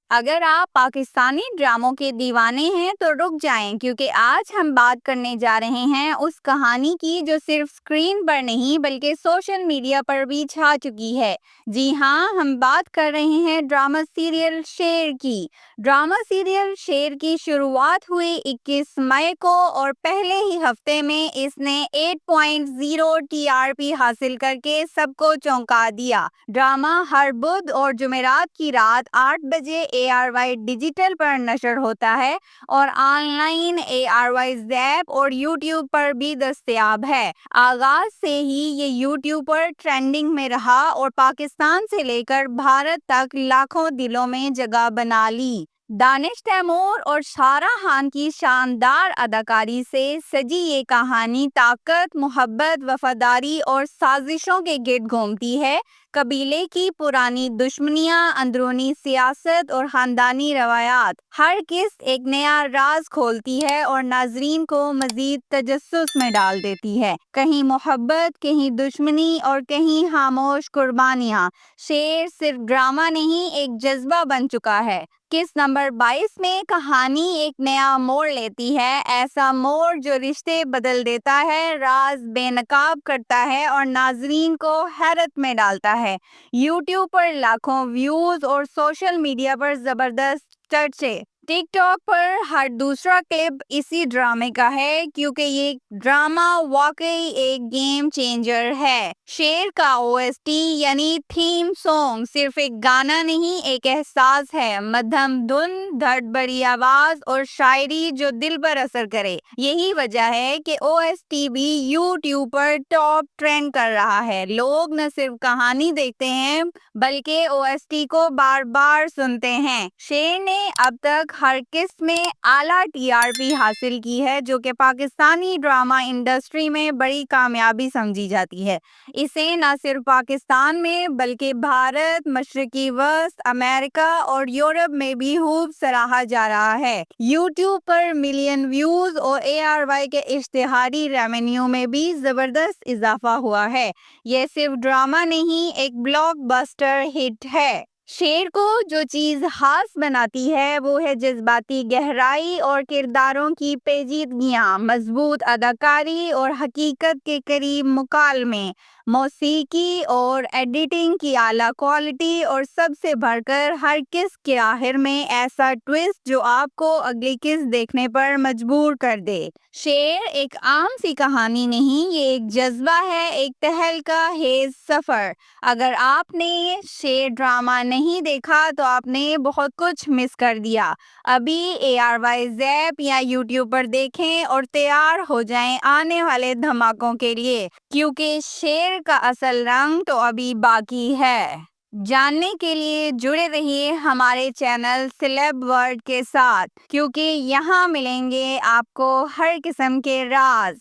اگر آپ پاکستانی ڈراموں کے دیوانے ہیں تو رک جائیں، کیونکہ آج ہم بات کرنے جا رہے ہیں اس کہانی کی جو صرف اسکرین پر نہیں بلکہ سوشل میڈیا پر بھی چھا چکی ہے۔ جی ہاں، ہم بات کر رہے ہیں ڈرامہ سیریل شیر کی۔ ڈرامہ سیریل شیر کی شروعات ہوئی 21 مئی کو اور پہلے ہی ہفتے میں اس نے 8.0 TRP حاصل کر کے سب کو چونکا دیا۔ ڈرامہ ہر بدھ اور جمعرات کی رات 8 بجے ARY ڈیجیٹل پر نشر ہوتا ہے اور آن لائن ARY زیپ اور یوٹیوب پر بھی دستیاب ہے۔ آغاز سے ہی یہ یوٹیوب پر ٹرینڈنگ میں رہا اور پاکستان سے لے کر بھارت تک لاکھوں دلوں میں جگہ بنا لی۔ دانش تیمور اور سارہ خان کی شاندار اداکاری سے سجی یہ کہانی طاقت، محبت، وفاداری اور سازشوں کے گرد گھومتی ہے۔ قبیلے کی پرانی دشمنیاں، اندرونی سیاست اور خاندانی روایات، ہر قسط ایک نیا راز کھولتی ہے اور ناظرین کو مزید تجسس میں ڈال دیتی ہے۔ کہیں محبت، کہیں دشمنی اور کہیں خاموش قربانیاں۔ شیر صرف ڈرامہ نہیں، ایک جذبہ بن چکا ہے۔ قسط نمبر 22 میں کہانی ایک نیا موڑ لیتی ہے، ایسا موڑ جو رشتے بدل دیتا ہے، راز بے نقاب کرتا ہے اور ناظرین کو حیرت میں ڈالتا ہے۔ یوٹیوب پر لاکھوں ویوز اور سوشل میڈیا پر زبردست چرچے۔ ٹک ٹاک پر ہر دوسرا کلپ اسی ڈرامے کا ہے، کیونکہ یہ ڈرامہ واقعی ایک گیم چینجر ہے۔ شیر کا OST یعنی تھیم سانگ صرف ایک گانا نہیں، ایک احساس ہے، مدھم دھن، دھڑ بھری آواز اور شاعری جو دل پر اثر کرے۔ یہی وجہ ہے کہ OST بھی یوٹیوب پر ٹاپ ٹرینڈ کر رہا ہے۔ لوگ نہ صرف کہانی دیکھتے ہیں بلکہ OST کو بار بار سنتے ہیں۔ شیر نے اب تک ہر قسط میں اعلیٰ TRP حاصل کی ہے، جو کہ پاکستانی ڈرامہ انڈسٹری میں بڑی کامیابی سمجھی جاتی ہے۔ اسے نہ صرف پاکستان میں بلکہ بھارت، مشرقی وسط، امریکہ اور یورپ میں بھی خوب سراہا جا رہا ہے۔ یوٹیوب پر ملین ویوز اور ARY کے اشتہاری ریونیو میں بھی زبردست اضافہ ہوا ہے۔ یہ صرف ڈرامہ نہیں، ایک بلاک بسٹر ہٹ ہے۔ شیر کو جو چیز خاص بناتی ہے وہ ہے جذباتی گہرائی اور کرداروں کی پیچیدگیاں، مضبوط اداکاری اور حقیقت کے قریب مکالمے، موسیقی اور ایڈیٹنگ کی اعلیٰ کوالٹی اور سب سے بڑھ کر ہر قسط کے آخر میں ایسا ٹویسٹ جو آپ کو اگلی قسط دیکھنے پر مجبور کر دے۔ شیر ایک عام سی کہانی نہیں، یہ ایک جذبہ ہے، ایک تہلکہ خیز سفر۔ اگر آپ نے شیر ڈرامہ نہیں دیکھا تو آپ نے بہت کچھ مس کر دیا۔ ابھی ARY زیپ یا یوٹیوب پر دیکھیں اور تیار ہو جائیں آنے والے دھماکوں کے لیے، کیونکہ شیر کا اصل رنگ تو ابھی باقی ہے۔ جاننے کے لیے جڑے رہیے ہمارے چینل سیلیب ورلڈ کے ساتھ، کیونکہ یہاں ملیں گے آپ کو ہر قسم کے راز۔